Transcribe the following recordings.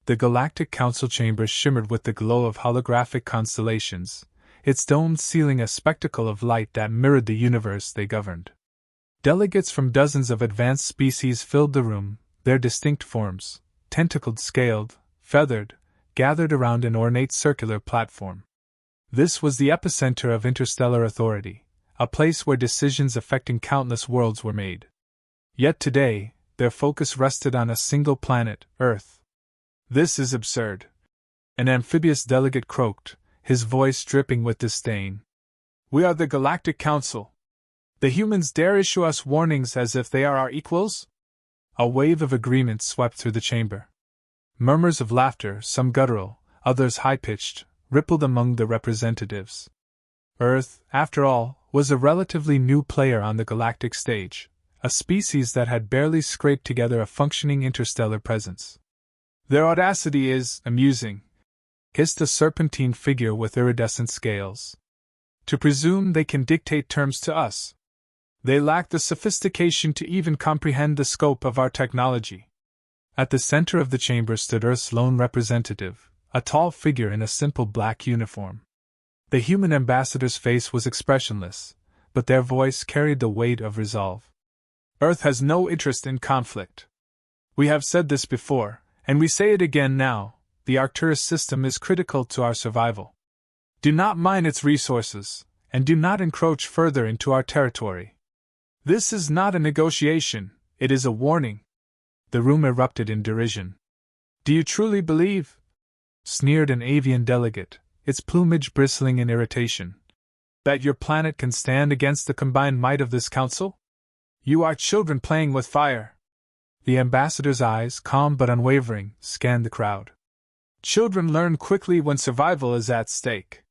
The Galactic Council chamber shimmered with the glow of holographic constellations, its domed ceiling a spectacle of light that mirrored the universe they governed. Delegates from dozens of advanced species filled the room, their distinct forms, tentacled, scaled, feathered, gathered around an ornate circular platform. This was the epicenter of interstellar authority, a place where decisions affecting countless worlds were made. Yet today, their focus rested on a single planet, Earth. "This is absurd," an amphibious delegate croaked, his voice dripping with disdain. "We are the Galactic Council. The humans dare issue us warnings as if they are our equals?" A wave of agreement swept through the chamber. Murmurs of laughter, some guttural, others high-pitched, rippled among the representatives. Earth, after all, was a relatively new player on the galactic stage, a species that had barely scraped together a functioning interstellar presence. "Their audacity is amusing," hissed a serpentine figure with iridescent scales. "To presume they can dictate terms to us. They lack the sophistication to even comprehend the scope of our technology." At the center of the chamber stood Earth's lone representative, a tall figure in a simple black uniform. The human ambassador's face was expressionless, but their voice carried the weight of resolve. "Earth has no interest in conflict. We have said this before, and we say it again now, the Arcturus system is critical to our survival. Do not mine its resources, and do not encroach further into our territory. This is not a negotiation, it is a warning." The room erupted in derision. "Do you truly believe?" sneered an avian delegate, its plumage bristling in irritation. "That your planet can stand against the combined might of this council? You are children playing with fire." The ambassador's eyes, calm but unwavering, scanned the crowd. "Children learn quickly when survival is at stake.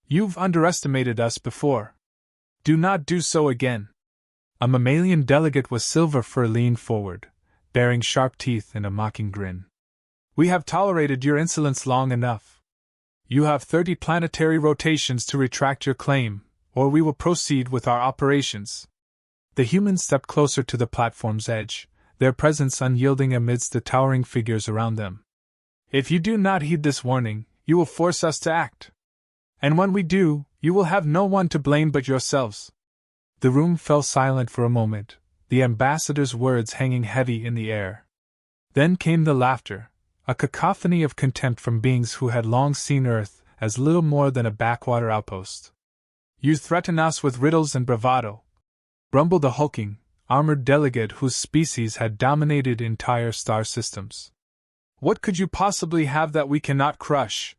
You've underestimated us before. Do not do so again." A mammalian delegate with silver fur leaned forward, baring sharp teeth in a mocking grin. "We have tolerated your insolence long enough. You have 30 planetary rotations to retract your claim, or we will proceed with our operations." The humans stepped closer to the platform's edge, their presence unyielding amidst the towering figures around them. "If you do not heed this warning, you will force us to act. And when we do, you will have no one to blame but yourselves." The room fell silent for a moment, the ambassador's words hanging heavy in the air. Then came the laughter, a cacophony of contempt from beings who had long seen Earth as little more than a backwater outpost. "You threaten us with riddles and bravado," grumbled the hulking, armored delegate whose species had dominated entire star systems. "What could you possibly have that we cannot crush?"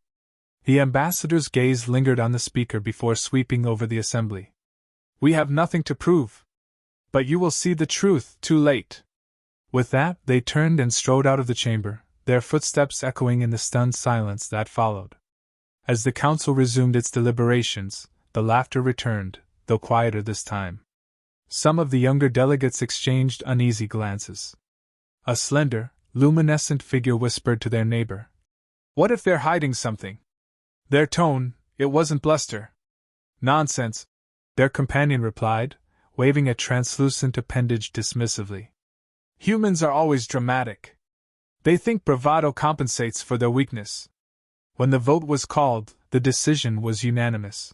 The ambassador's gaze lingered on the speaker before sweeping over the assembly. "We have nothing to prove. But you will see the truth too late." With that, they turned and strode out of the chamber, their footsteps echoing in the stunned silence that followed. As the council resumed its deliberations, the laughter returned, though quieter this time. Some of the younger delegates exchanged uneasy glances. A slender, luminescent figure whispered to their neighbor, "What if they're hiding something?" Their tone, it wasn't bluster. "Nonsense," their companion replied, waving a translucent appendage dismissively. "Humans are always dramatic. They think bravado compensates for their weakness." When the vote was called, the decision was unanimous.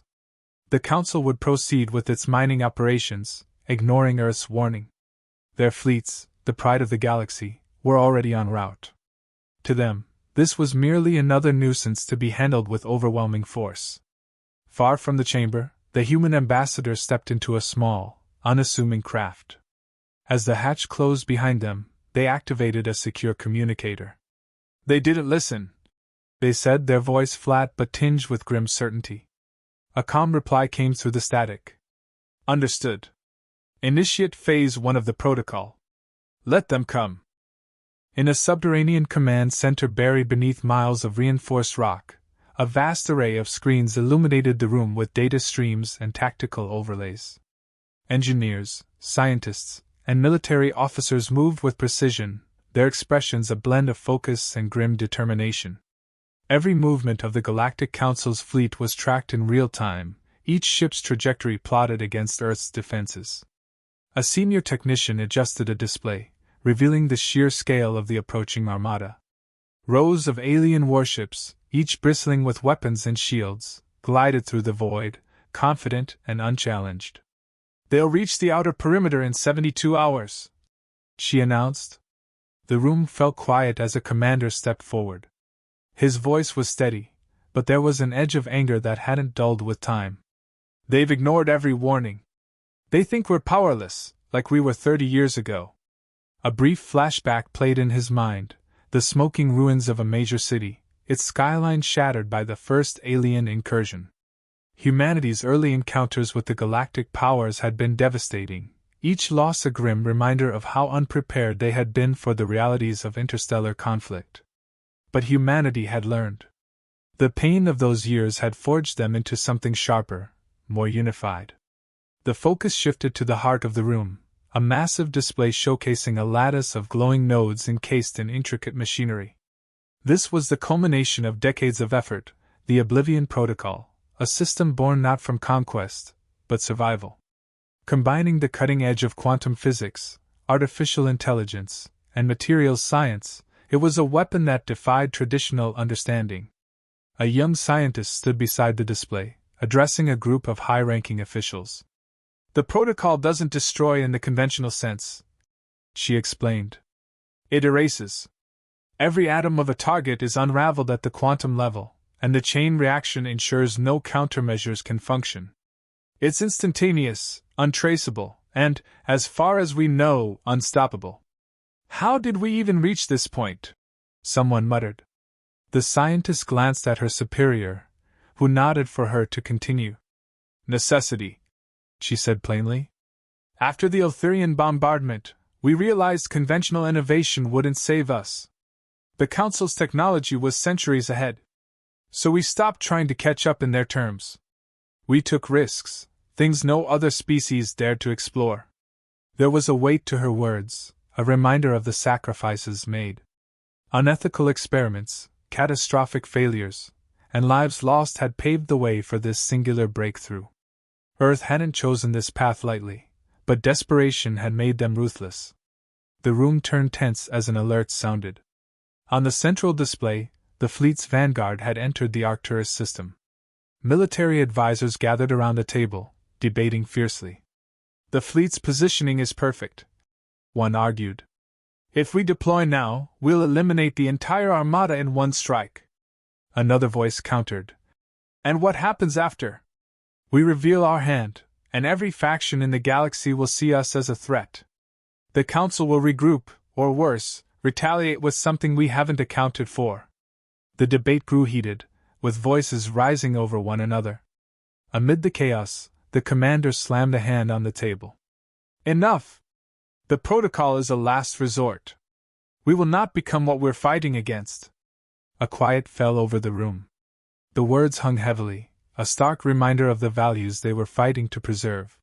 The council would proceed with its mining operations, ignoring Earth's warning. Their fleets, the pride of the galaxy, were already en route. To them, this was merely another nuisance to be handled with overwhelming force. Far from the chamber, the human ambassador stepped into a small, unassuming craft. As the hatch closed behind them, they activated a secure communicator. "They didn't listen," they said, their voice flat but tinged with grim certainty. A calm reply came through the static. "Understood. Initiate Phase 1 of the protocol. Let them come." In a subterranean command center buried beneath miles of reinforced rock, a vast array of screens illuminated the room with data streams and tactical overlays. Engineers, scientists, and military officers moved with precision, their expressions a blend of focus and grim determination. Every movement of the Galactic Council's fleet was tracked in real time, each ship's trajectory plotted against Earth's defenses. A senior technician adjusted a display, revealing the sheer scale of the approaching armada. Rows of alien warships, each bristling with weapons and shields, glided through the void, confident and unchallenged. "They'll reach the outer perimeter in 72 hours," she announced. The room fell quiet as a commander stepped forward. His voice was steady, but there was an edge of anger that hadn't dulled with time. "They've ignored every warning. They think we're powerless, like we were 30 years ago." A brief flashback played in his mind, the smoking ruins of a major city, its skyline shattered by the first alien incursion. Humanity's early encounters with the galactic powers had been devastating, each loss a grim reminder of how unprepared they had been for the realities of interstellar conflict. But humanity had learned. The pain of those years had forged them into something sharper, more unified. The focus shifted to the heart of the room, a massive display showcasing a lattice of glowing nodes encased in intricate machinery. This was the culmination of decades of effort, the Oblivion Protocol, a system born not from conquest, but survival. Combining the cutting edge of quantum physics, artificial intelligence, and materials science, it was a weapon that defied traditional understanding. A young scientist stood beside the display, addressing a group of high-ranking officials. "The protocol doesn't destroy in the conventional sense," she explained. "It erases. Every atom of a target is unraveled at the quantum level, and the chain reaction ensures no countermeasures can function. It's instantaneous, untraceable, and, as far as we know, unstoppable." "How did we even reach this point?" someone muttered. The scientist glanced at her superior, who nodded for her to continue. "Necessity," she said plainly. "After the Eltherian bombardment, we realized conventional innovation wouldn't save us. The Council's technology was centuries ahead. So we stopped trying to catch up in their terms. We took risks, things no other species dared to explore." There was a weight to her words, a reminder of the sacrifices made. Unethical experiments, catastrophic failures, and lives lost had paved the way for this singular breakthrough. Earth hadn't chosen this path lightly, but desperation had made them ruthless. The room turned tense as an alert sounded. On the central display, the fleet's vanguard had entered the Arcturus system. Military advisors gathered around the table, debating fiercely. "The fleet's positioning is perfect," one argued. "If we deploy now, we'll eliminate the entire armada in one strike." Another voice countered. "And what happens after? We reveal our hand, and every faction in the galaxy will see us as a threat. The Council will regroup, or worse, retaliate with something we haven't accounted for." The debate grew heated, with voices rising over one another. Amid the chaos, the commander slammed a hand on the table. "Enough! The protocol is a last resort. We will not become what we're fighting against." A quiet fell over the room. The words hung heavily, a stark reminder of the values they were fighting to preserve.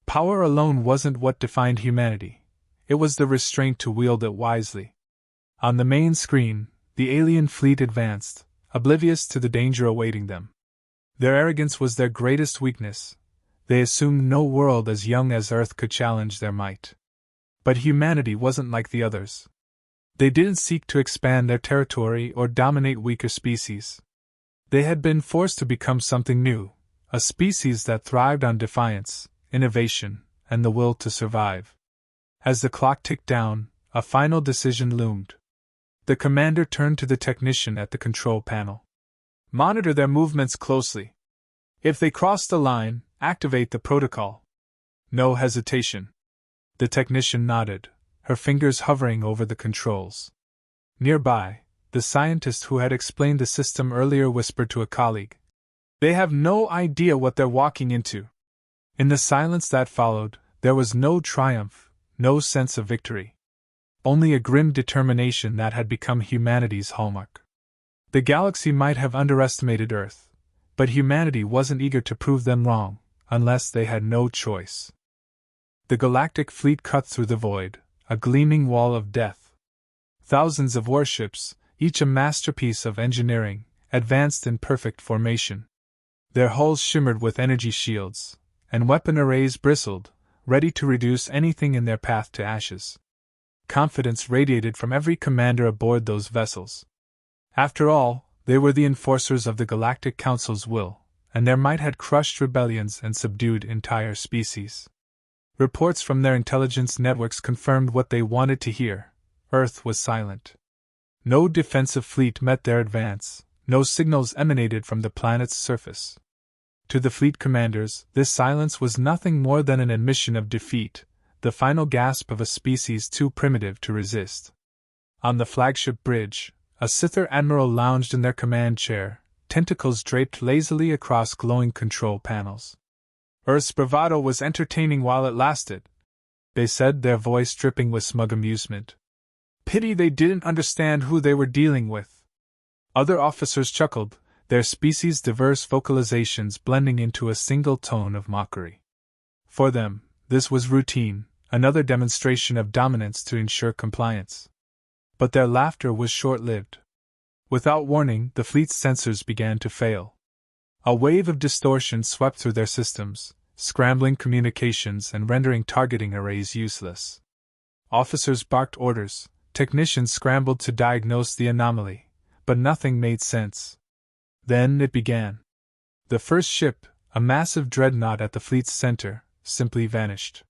Power alone wasn't what defined humanity. It was the restraint to wield it wisely. On the main screen, the alien fleet advanced, oblivious to the danger awaiting them. Their arrogance was their greatest weakness. They assumed no world as young as Earth could challenge their might. But humanity wasn't like the others. They didn't seek to expand their territory or dominate weaker species. They had been forced to become something new, a species that thrived on defiance, innovation, and the will to survive. As the clock ticked down, a final decision loomed. The commander turned to the technician at the control panel. "Monitor their movements closely. If they cross the line, activate the protocol." No hesitation. The technician nodded, her fingers hovering over the controls. Nearby, the scientist who had explained the system earlier whispered to a colleague, "They have no idea what they're walking into." In the silence that followed, there was no triumph, no sense of victory. Only a grim determination that had become humanity's hallmark. The galaxy might have underestimated Earth, but humanity wasn't eager to prove them wrong, unless they had no choice. The galactic fleet cut through the void, a gleaming wall of death. Thousands of warships, each a masterpiece of engineering, advanced in perfect formation. Their hulls shimmered with energy shields, and weapon arrays bristled, ready to reduce anything in their path to ashes. Confidence radiated from every commander aboard those vessels. After all, they were the enforcers of the Galactic Council's will, and their might had crushed rebellions and subdued entire species. Reports from their intelligence networks confirmed what they wanted to hear. Earth was silent. No defensive fleet met their advance, no signals emanated from the planet's surface. To the fleet commanders, this silence was nothing more than an admission of defeat, the final gasp of a species too primitive to resist. On the flagship bridge, a Scyther admiral lounged in their command chair, tentacles draped lazily across glowing control panels. Earth's bravado was entertaining while it lasted, they said, their voice dripping with smug amusement. Pity they didn't understand who they were dealing with. Other officers chuckled, their species' diverse vocalizations blending into a single tone of mockery. For them, this was routine, another demonstration of dominance to ensure compliance. But their laughter was short-lived. Without warning, the fleet's sensors began to fail. A wave of distortion swept through their systems, scrambling communications and rendering targeting arrays useless. Officers barked orders, technicians scrambled to diagnose the anomaly, but nothing made sense. Then it began. The first ship, a massive dreadnought at the fleet's center, simply vanished.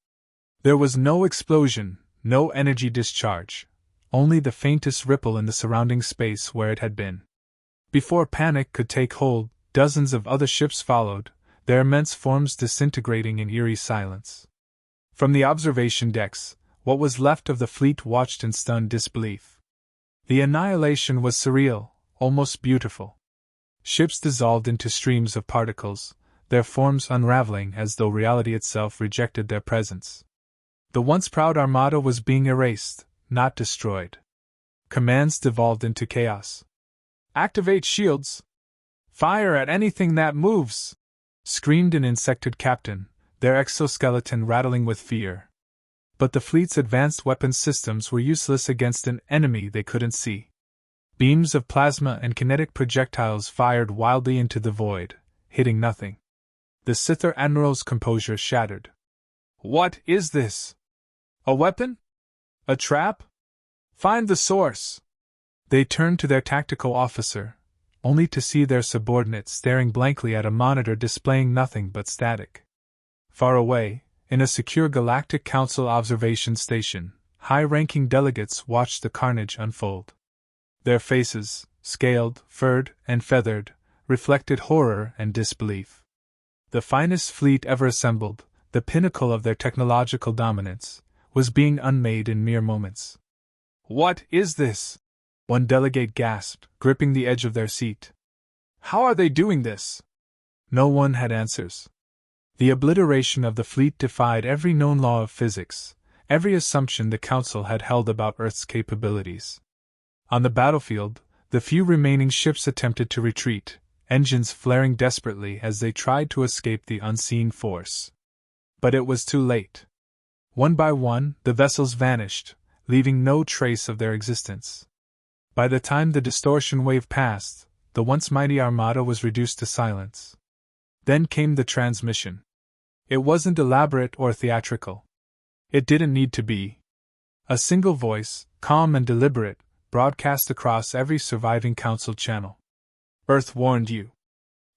There was no explosion, no energy discharge, only the faintest ripple in the surrounding space where it had been. Before panic could take hold, dozens of other ships followed, their immense forms disintegrating in eerie silence. From the observation decks, what was left of the fleet watched in stunned disbelief. The annihilation was surreal, almost beautiful. Ships dissolved into streams of particles, their forms unraveling as though reality itself rejected their presence. The once proud armada was being erased, not destroyed. Commands devolved into chaos. "Activate shields! Fire at anything that moves!" screamed an insected captain, their exoskeleton rattling with fear. But the fleet's advanced weapons systems were useless against an enemy they couldn't see. Beams of plasma and kinetic projectiles fired wildly into the void, hitting nothing. The Scyther admiral's composure shattered. "What is this? A weapon? A trap? Find the source!" They turned to their tactical officer, only to see their subordinate staring blankly at a monitor displaying nothing but static. Far away, in a secure Galactic Council observation station, high-ranking delegates watched the carnage unfold. Their faces, scaled, furred, and feathered, reflected horror and disbelief. The finest fleet ever assembled, the pinnacle of their technological dominance, was being unmade in mere moments. "What is this?" one delegate gasped, gripping the edge of their seat. "How are they doing this?" No one had answers. The obliteration of the fleet defied every known law of physics, every assumption the Council had held about Earth's capabilities. On the battlefield, the few remaining ships attempted to retreat, engines flaring desperately as they tried to escape the unseen force. But it was too late. One by one, the vessels vanished, leaving no trace of their existence. By the time the distortion wave passed, the once mighty armada was reduced to silence. Then came the transmission. It wasn't elaborate or theatrical. It didn't need to be. A single voice, calm and deliberate, broadcast across every surviving Council channel. "Earth warned you.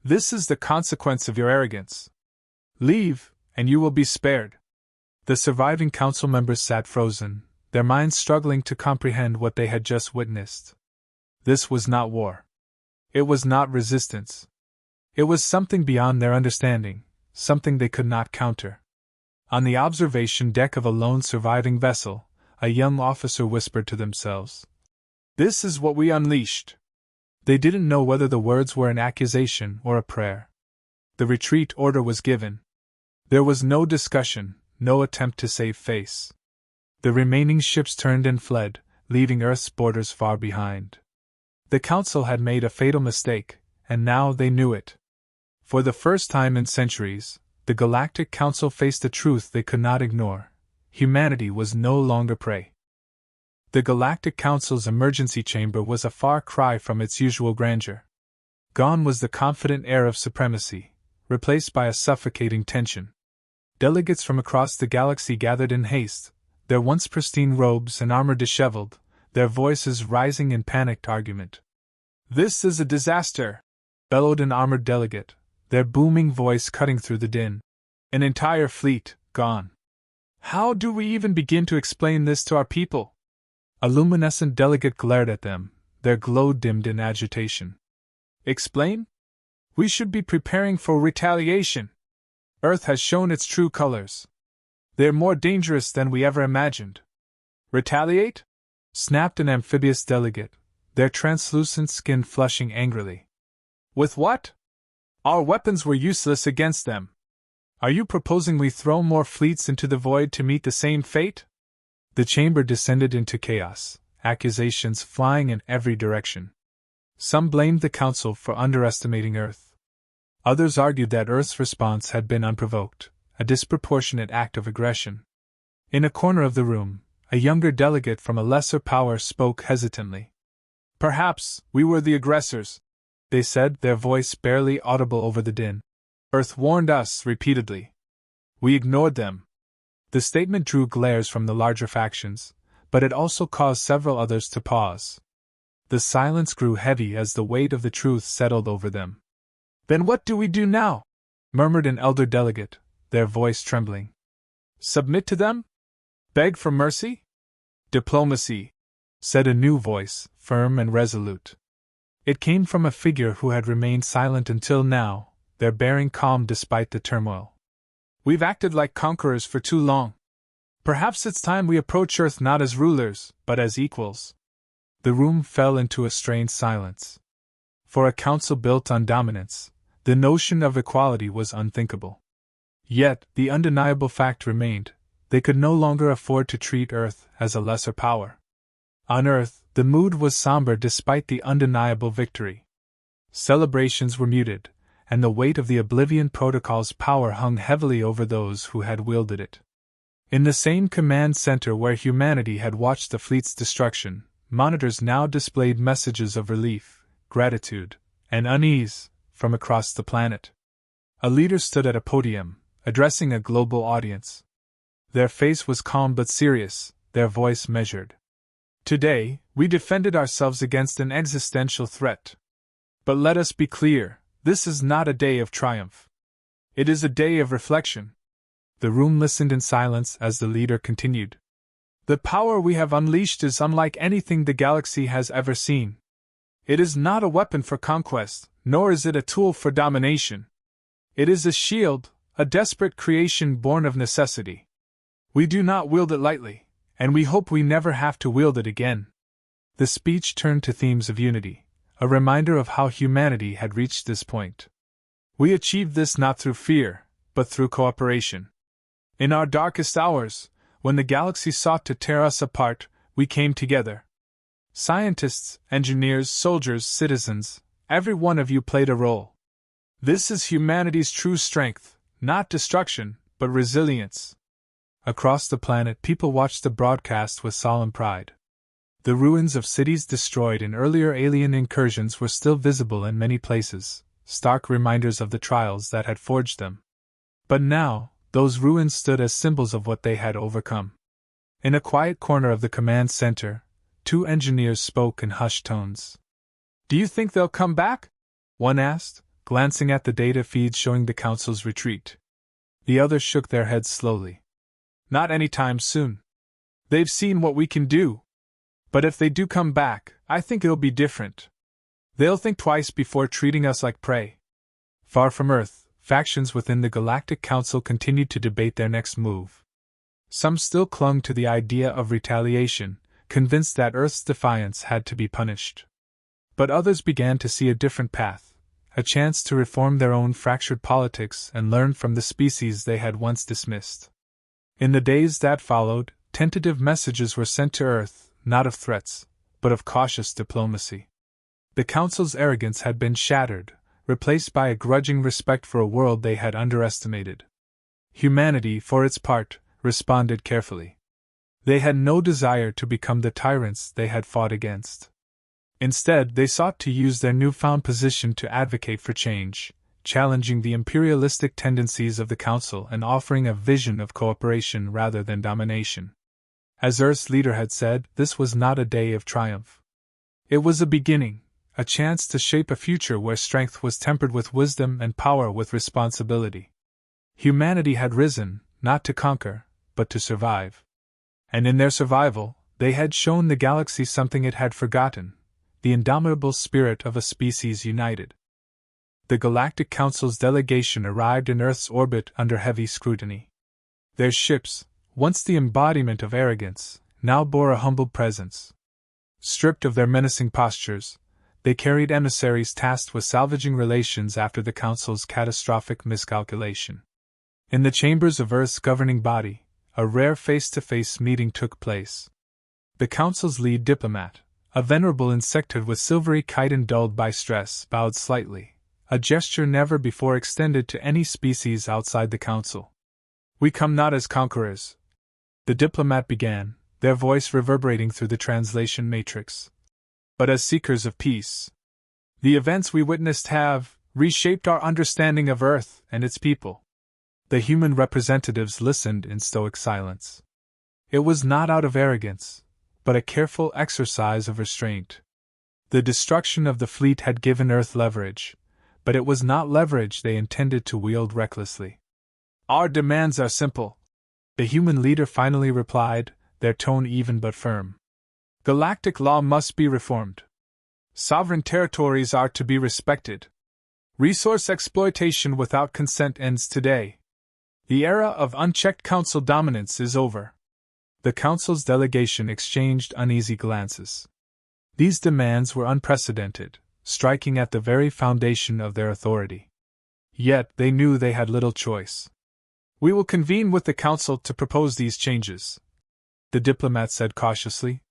This is the consequence of your arrogance. Leave, and you will be spared." The surviving Council members sat frozen, their minds struggling to comprehend what they had just witnessed. This was not war. It was not resistance. It was something beyond their understanding, something they could not counter. On the observation deck of a lone surviving vessel, a young officer whispered to themselves, "This is what we unleashed." They didn't know whether the words were an accusation or a prayer. The retreat order was given. There was no discussion, no attempt to save face. The remaining ships turned and fled, leaving Earth's borders far behind. The Council had made a fatal mistake, and now they knew it. For the first time in centuries, the Galactic Council faced a truth they could not ignore. Humanity was no longer prey. The Galactic Council's emergency chamber was a far cry from its usual grandeur. Gone was the confident air of supremacy, replaced by a suffocating tension. Delegates from across the galaxy gathered in haste, their once pristine robes and armor disheveled, their voices rising in panicked argument. "This is a disaster!" bellowed an armored delegate, their booming voice cutting through the din. "An entire fleet, gone. How do we even begin to explain this to our people?" A luminescent delegate glared at them, their glow dimmed in agitation. "Explain? We should be preparing for retaliation. Earth has shown its true colors. They're more dangerous than we ever imagined." "Retaliate?" snapped an amphibious delegate, their translucent skin flushing angrily. "With what? Our weapons were useless against them. Are you proposing we throw more fleets into the void to meet the same fate?" The chamber descended into chaos, accusations flying in every direction. Some blamed the Council for underestimating Earth. Others argued that Earth's response had been unprovoked, a disproportionate act of aggression. In a corner of the room, a younger delegate from a lesser power spoke hesitantly. "Perhaps we were the aggressors," they said, their voice barely audible over the din. "Earth warned us repeatedly. We ignored them." The statement drew glares from the larger factions, but it also caused several others to pause. The silence grew heavy as the weight of the truth settled over them. "Then what do we do now?" murmured an elder delegate, their voice trembling. "Submit to them? Beg for mercy?" "Diplomacy," said a new voice, firm and resolute. It came from a figure who had remained silent until now, their bearing calm despite the turmoil. "We've acted like conquerors for too long. Perhaps it's time we approach Earth not as rulers, but as equals." The room fell into a strained silence. For a council built on dominance, the notion of equality was unthinkable. Yet, the undeniable fact remained: they could no longer afford to treat Earth as a lesser power. On Earth, the mood was somber despite the undeniable victory. Celebrations were muted, and the weight of the Oblivion Protocol's power hung heavily over those who had wielded it. In the same command center where humanity had watched the fleet's destruction, monitors now displayed messages of relief, gratitude, and unease from across the planet. A leader stood at a podium, addressing a global audience. Their face was calm but serious, their voice measured. "Today, we defended ourselves against an existential threat. But let us be clear, this is not a day of triumph. It is a day of reflection." The room listened in silence as the leader continued. "The power we have unleashed is unlike anything the galaxy has ever seen. It is not a weapon for conquest, nor is it a tool for domination. It is a shield, a desperate creation born of necessity. We do not wield it lightly, and we hope we never have to wield it again." The speech turned to themes of unity, a reminder of how humanity had reached this point. "We achieved this not through fear, but through cooperation. In our darkest hours, when the galaxy sought to tear us apart, we came together. Scientists, engineers, soldiers, citizens, every one of you played a role. This is humanity's true strength, not destruction, but resilience." Across the planet, people watched the broadcast with solemn pride. The ruins of cities destroyed in earlier alien incursions were still visible in many places, stark reminders of the trials that had forged them. But now, those ruins stood as symbols of what they had overcome. In a quiet corner of the command center, two engineers spoke in hushed tones. "Do you think they'll come back?" one asked, glancing at the data feed showing the Council's retreat. The others shook their heads slowly. "Not anytime soon. They've seen what we can do. But if they do come back, I think it'll be different. They'll think twice before treating us like prey." Far from Earth, factions within the Galactic Council continued to debate their next move. Some still clung to the idea of retaliation, convinced that Earth's defiance had to be punished. But others began to see a different path, a chance to reform their own fractured politics and learn from the species they had once dismissed. In the days that followed, tentative messages were sent to Earth, not of threats, but of cautious diplomacy. The Council's arrogance had been shattered, replaced by a grudging respect for a world they had underestimated. Humanity, for its part, responded carefully. They had no desire to become the tyrants they had fought against. Instead, they sought to use their newfound position to advocate for change, challenging the imperialistic tendencies of the Council and offering a vision of cooperation rather than domination. As Earth's leader had said, this was not a day of triumph. It was a beginning, a chance to shape a future where strength was tempered with wisdom and power with responsibility. Humanity had risen, not to conquer, but to survive. And in their survival, they had shown the galaxy something it had forgotten: the indomitable spirit of a species united. The Galactic Council's delegation arrived in Earth's orbit under heavy scrutiny. Their ships, once the embodiment of arrogance, now bore a humble presence. Stripped of their menacing postures, they carried emissaries tasked with salvaging relations after the Council's catastrophic miscalculation. In the chambers of Earth's governing body, a rare face-to-face meeting took place. The Council's lead diplomat, a venerable insectoid with silvery chitin dulled by stress, bowed slightly, a gesture never before extended to any species outside the Council. "We come not as conquerors," the diplomat began, their voice reverberating through the translation matrix, "but as seekers of peace. The events we witnessed have reshaped our understanding of Earth and its people." The human representatives listened in stoic silence. It was not out of arrogance, but a careful exercise of restraint. The destruction of the fleet had given Earth leverage, but it was not leverage they intended to wield recklessly. "Our demands are simple," the human leader finally replied, their tone even but firm. "Galactic law must be reformed. Sovereign territories are to be respected. Resource exploitation without consent ends today. The era of unchecked Council dominance is over." The Council's delegation exchanged uneasy glances. These demands were unprecedented, striking at the very foundation of their authority. Yet they knew they had little choice. "We will convene with the Council to propose these changes," the diplomat said cautiously.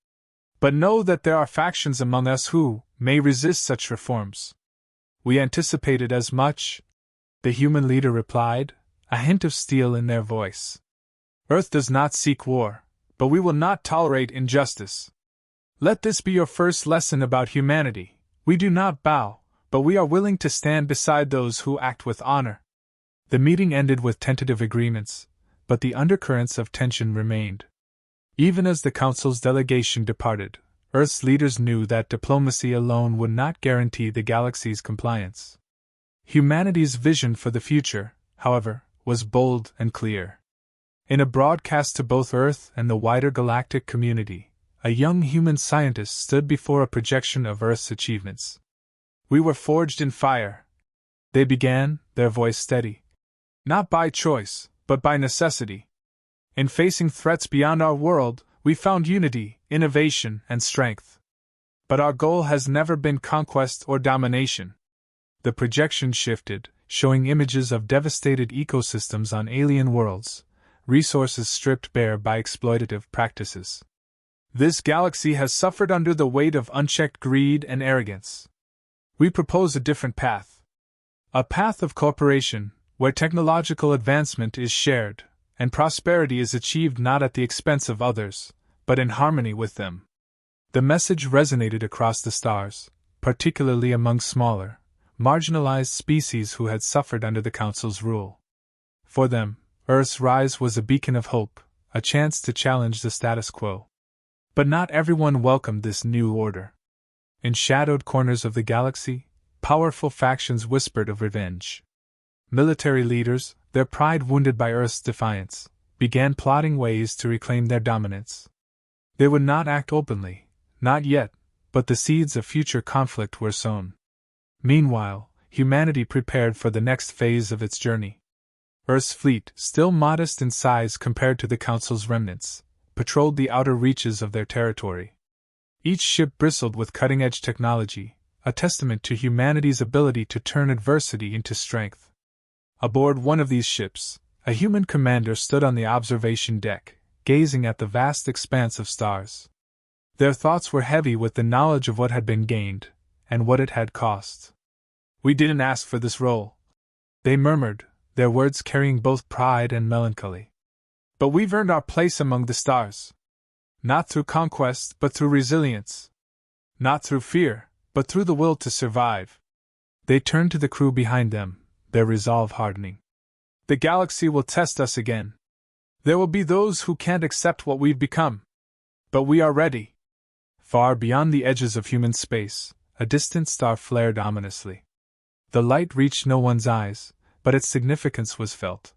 "But know that there are factions among us who may resist such reforms." "We anticipated as much," the human leader replied, a hint of steel in their voice. "Earth does not seek war, but we will not tolerate injustice. Let this be your first lesson about humanity. We do not bow, but we are willing to stand beside those who act with honor." The meeting ended with tentative agreements, but the undercurrents of tension remained. Even as the Council's delegation departed, Earth's leaders knew that diplomacy alone would not guarantee the galaxy's compliance. Humanity's vision for the future, however, was bold and clear. In a broadcast to both Earth and the wider galactic community, a young human scientist stood before a projection of Earth's achievements. "We were forged in fire," they began, their voice steady. "Not by choice, but by necessity. In facing threats beyond our world, we found unity, innovation, and strength. But our goal has never been conquest or domination." The projection shifted, showing images of devastated ecosystems on alien worlds, resources stripped bare by exploitative practices. "This galaxy has suffered under the weight of unchecked greed and arrogance. We propose a different path. A path of cooperation, where technological advancement is shared, and prosperity is achieved not at the expense of others, but in harmony with them." The message resonated across the stars, particularly among smaller, marginalized species who had suffered under the Council's rule. For them, Earth's rise was a beacon of hope, a chance to challenge the status quo. But not everyone welcomed this new order. In shadowed corners of the galaxy, powerful factions whispered of revenge. Military leaders, their pride wounded by Earth's defiance, began plotting ways to reclaim their dominance. They would not act openly, not yet, but the seeds of future conflict were sown. Meanwhile, humanity prepared for the next phase of its journey. Earth's fleet, still modest in size compared to the Council's remnants, patrolled the outer reaches of their territory. Each ship bristled with cutting-edge technology, a testament to humanity's ability to turn adversity into strength. Aboard one of these ships, a human commander stood on the observation deck, gazing at the vast expanse of stars. Their thoughts were heavy with the knowledge of what had been gained, and what it had cost. "We didn't ask for this role," they murmured, their words carrying both pride and melancholy. "But we've earned our place among the stars. Not through conquest, but through resilience. Not through fear, but through the will to survive." They turned to the crew behind them, their resolve hardening. "The galaxy will test us again. There will be those who can't accept what we've become. But we are ready." Far beyond the edges of human space, a distant star flared ominously. The light reached no one's eyes, but its significance was felt.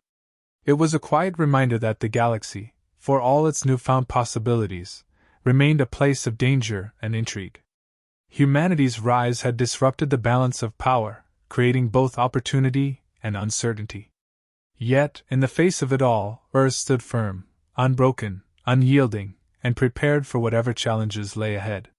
It was a quiet reminder that the galaxy, for all its newfound possibilities, remained a place of danger and intrigue. Humanity's rise had disrupted the balance of power, creating both opportunity and uncertainty. Yet, in the face of it all, Earth stood firm, unbroken, unyielding, and prepared for whatever challenges lay ahead.